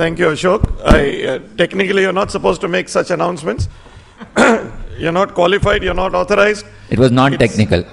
Thank you, Ashok. Technically, you're not supposed to make such announcements. You're not qualified, you're not authorized. It was non-technical.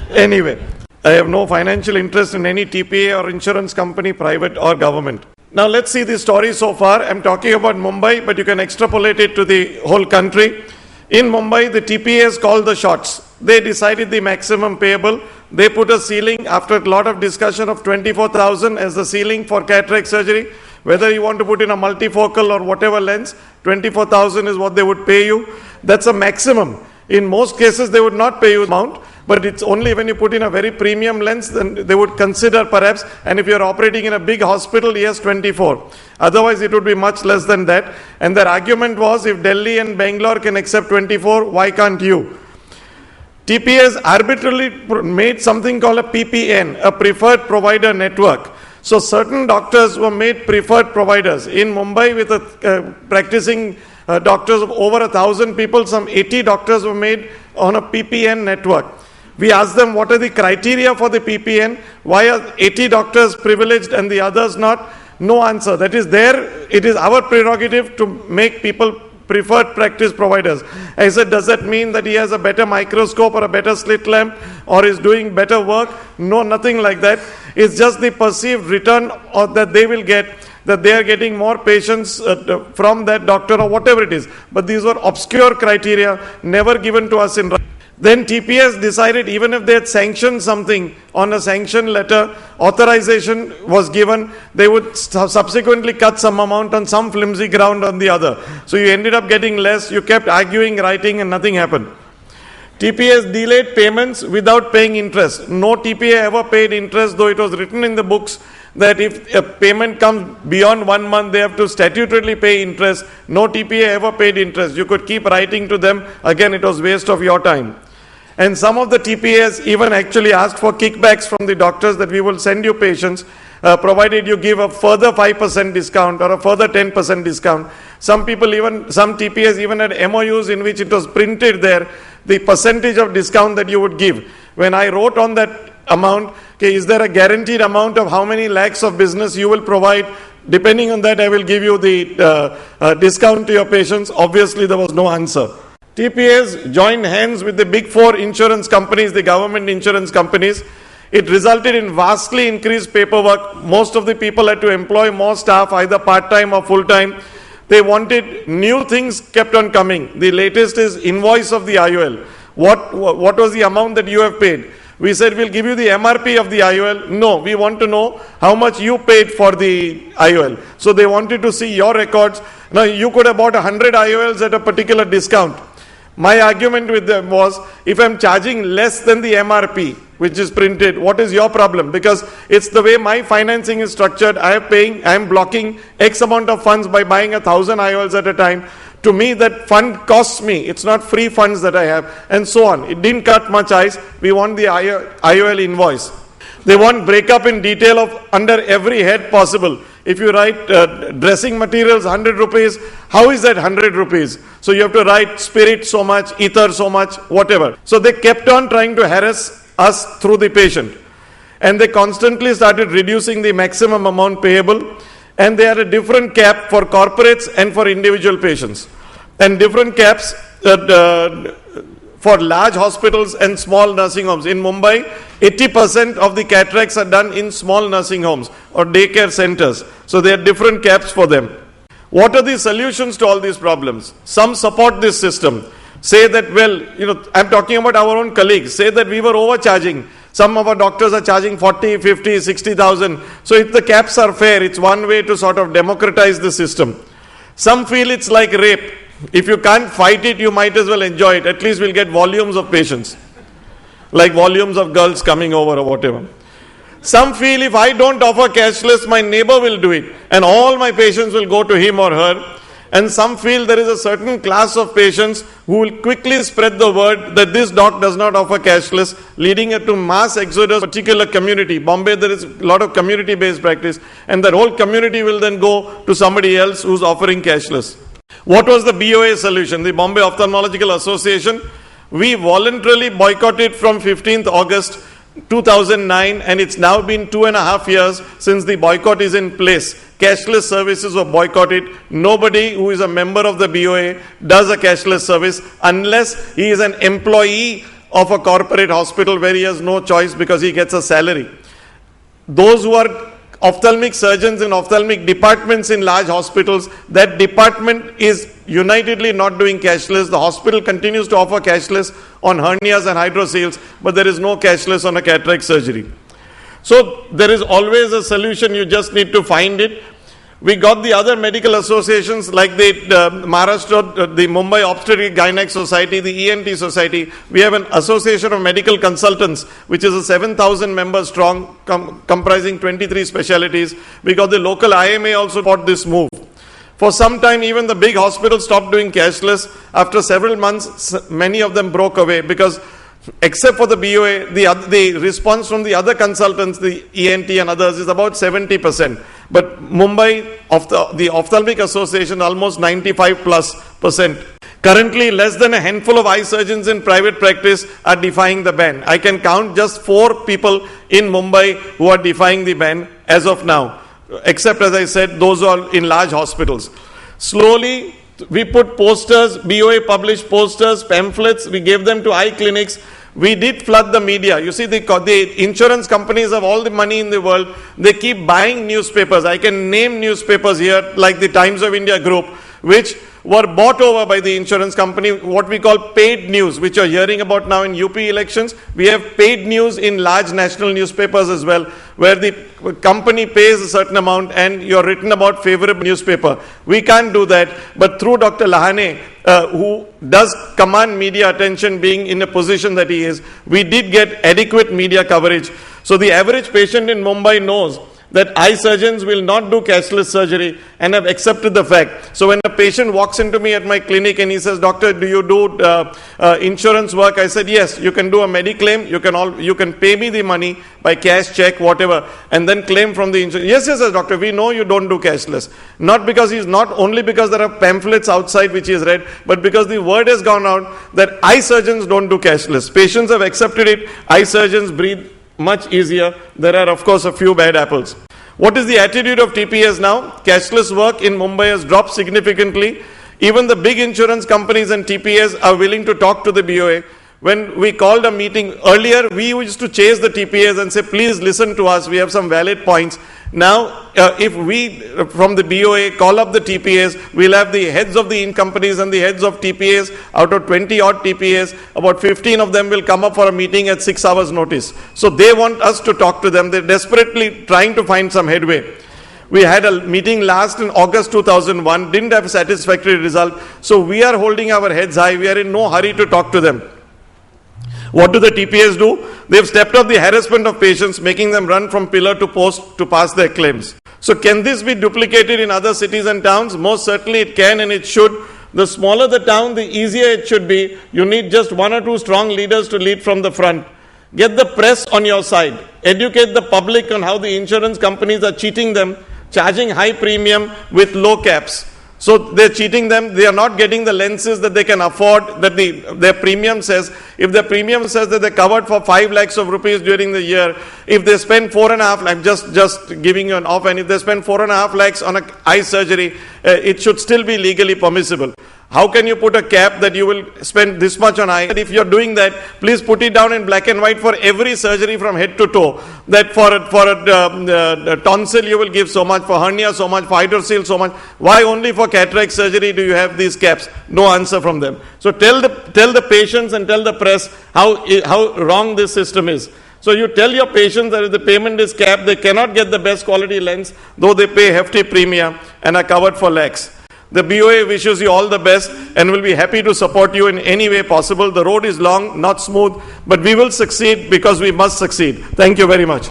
Anyway, I have no financial interest in any TPA or insurance company, private or government. Now let's see the story so far. I'm talking about Mumbai, but you can extrapolate it to the whole country. In Mumbai, the TPAs called the shots. They decided the maximum payable. They put a ceiling after a lot of discussion of 24,000 as the ceiling for cataract surgery. Whether you want to put in a multifocal or whatever lens, 24,000 is what they would pay you. That's a maximum. In most cases, they would not pay you amount, but it's only when you put in a very premium lens, then they would consider perhaps, and if you're operating in a big hospital, yes, 24. Otherwise, it would be much less than that. And their argument was, if Delhi and Bangalore can accept 24, why can't you? TPAs arbitrarily made something called a PPN, a preferred provider network. So certain doctors were made preferred providers. In Mumbai, with practicing doctors of over 1,000 people, some 80 doctors were made on a PPN network. We asked them, what are the criteria for the PPN? Why are 80 doctors privileged and the others not? No answer. That is it is our prerogative to make people preferred practice providers. I said, does that mean that he has a better microscope or a better slit lamp or is doing better work? No, nothing like that. It's just the perceived return or that they will get, that they are getting more patients from that doctor or whatever it is. But these were obscure criteria, never given to us in writing. Then TPS decided, even if they had sanctioned something on a sanction letter, authorization was given, they would subsequently cut some amount on some flimsy ground on the other. So you ended up getting less, you kept arguing, writing, and nothing happened. TPS delayed payments without paying interest. No TPA ever paid interest, though it was written in the books that if a payment comes beyond 1 month, they have to statutorily pay interest. No TPA ever paid interest. You could keep writing to them. Again, it was waste of your time. And some of the TPAs even actually asked for kickbacks from the doctors that we will send you patients, provided you give a further 5% discount or a further 10% discount. Some TPAs even had MOUs in which it was printed there, the percentage of discount that you would give. When I wrote on that amount, okay, is there a guaranteed amount of how many lakhs of business you will provide? Depending on that, I will give you the discount to your patients. Obviously, there was no answer. TPAs joined hands with the big four insurance companies, the government insurance companies. It resulted in vastly increased paperwork. Most of the people had to employ more staff, either part-time or full-time. They wanted new things kept on coming. The latest is invoice of the IOL. What was the amount that you have paid? We said, we'll give you the MRP of the IOL. No, we want to know how much you paid for the IOL. So they wanted to see your records. Now, you could have bought 100 IOLs at a particular discount. My argument with them was, if I'm charging less than the MRP, which is printed, what is your problem? Because it's the way my financing is structured. I am blocking X amount of funds by buying 1,000 IOLs at a time. To me, that fund costs me. It's not free funds that I have, and so on. It didn't cut much ice. We want the IOL invoice. They want breakup in detail of under every head possible. If you write dressing materials 100 rupees, how is that 100 rupees? So you have to write spirit so much, ether so much, whatever. So they kept on trying to harass us through the patient. And they constantly started reducing the maximum amount payable. And they had a different cap for corporates and for individual patients. And different caps for large hospitals and small nursing homes. In Mumbai, 80% of the cataracts are done in small nursing homes or daycare centers. So there are different caps for them. What are the solutions to all these problems? Some support this system. Say that, well, I'm talking about our own colleagues. Say that we were overcharging. Some of our doctors are charging 40, 50, 60,000. So if the caps are fair, it's one way to sort of democratize the system. Some feel it's like rape. If you can't fight it, you might as well enjoy it. At least we'll get volumes of patients. Like volumes of girls coming over or whatever. Some feel if I don't offer cashless, my neighbor will do it. And all my patients will go to him or her. And some feel there is a certain class of patients who will quickly spread the word that this doc does not offer cashless, leading it to mass exodus particular community. Bombay, there is a lot of community-based practice. And that whole community will then go to somebody else who's offering cashless. What was the BOA solution? The Bombay Ophthalmological Association. We voluntarily boycotted from 15th August 2009, and it's now been 2.5 years since the boycott is in place. Cashless services were boycotted. Nobody who is a member of the BOA does a cashless service unless he is an employee of a corporate hospital where he has no choice because he gets a salary. Those who are ophthalmic surgeons in ophthalmic departments in large hospitals, that department is unitedly not doing cashless. The hospital continues to offer cashless on hernias and hydrocele, but there is no cashless on a cataract surgery. So there is always a solution, you just need to find it. We got the other medical associations like the Maharashtra, the Mumbai Obstetric Gynec Society, the ENT Society. We have an association of medical consultants, which is a 7,000 members strong, comprising 23 specialties. We got the local IMA also bought this move. For some time, even the big hospitals stopped doing cashless. After several months, many of them broke away because except for the BOA, the response from the other consultants, the ENT and others, is about 70%. But Mumbai, the Ophthalmic Association, almost 95+%. Currently, less than a handful of eye surgeons in private practice are defying the ban. I can count just 4 people in Mumbai who are defying the ban as of now, except, as I said, those who are in large hospitals. Slowly, we put posters, BOA published posters, pamphlets, we gave them to eye clinics. We did flood the media. You see, the insurance companies have all the money in the world. They keep buying newspapers. I can name newspapers here like the Times of India Group, which were bought over by the insurance company, what we call paid news, which you're hearing about now in UP elections. We have paid news in large national newspapers as well, where the company pays a certain amount and you're written about favorable newspaper. We can't do that, but through Dr. Lahane, who does command media attention, being in a position that he is, we did get adequate media coverage. So the average patient in Mumbai knows that eye surgeons will not do cashless surgery and have accepted the fact. So when a patient walks into me at my clinic and he says, "Doctor, do you do insurance work?" I said, "Yes, you can do a Mediclaim. You can pay me the money by cash, check, whatever, and then claim from the insurance." Yes, doctor, we know you don't do cashless. Not only because there are pamphlets outside which he has read, but because the word has gone out that eye surgeons don't do cashless. Patients have accepted it. Eye surgeons breathe much easier. There are, of course, a few bad apples. What is the attitude of TPAs now? Cashless work in Mumbai has dropped significantly. Even the big insurance companies and TPAs are willing to talk to the BOA. When we called a meeting earlier, we used to chase the TPAs and say, "Please listen to us. We have some valid points." Now, if we from the BOA call up the TPAs, we'll have the heads of the companies and the heads of TPAs. Out of 20 odd TPAs, about 15 of them will come up for a meeting at 6 hours notice. So they want us to talk to them. They're desperately trying to find some headway. We had a meeting last in August 2001, didn't have a satisfactory result. So we are holding our heads high. We are in no hurry to talk to them. What do the TPAs do? They've stepped up the harassment of patients, making them run from pillar to post to pass their claims. So can this be duplicated in other cities and towns? Most certainly it can and it should. The smaller the town, the easier it should be. You need just 1 or 2 strong leaders to lead from the front. Get the press on your side. Educate the public on how the insurance companies are cheating them, charging high premium with low caps. So they're cheating them. They are not getting the lenses that they can afford, that their premium says. If their premium says that they're covered for 5 lakhs of rupees during the year, if they spend 4.5 lakhs, just giving you an off, and if they spend 4.5 lakhs on an eye surgery, it should still be legally permissible. How can you put a cap that you will spend this much on eye? If you're doing that, please put it down in black and white for every surgery from head to toe. That for a tonsil you will give so much, for hernia so much, for hydrocele so much. Why only for cataract surgery do you have these caps? No answer from them. So tell the patients and tell the press how wrong this system is. So you tell your patients that if the payment is capped, they cannot get the best quality lens, though they pay hefty premium and are covered for lakhs. The BOA wishes you all the best and will be happy to support you in any way possible. The road is long, not smooth, but we will succeed because we must succeed. Thank you very much.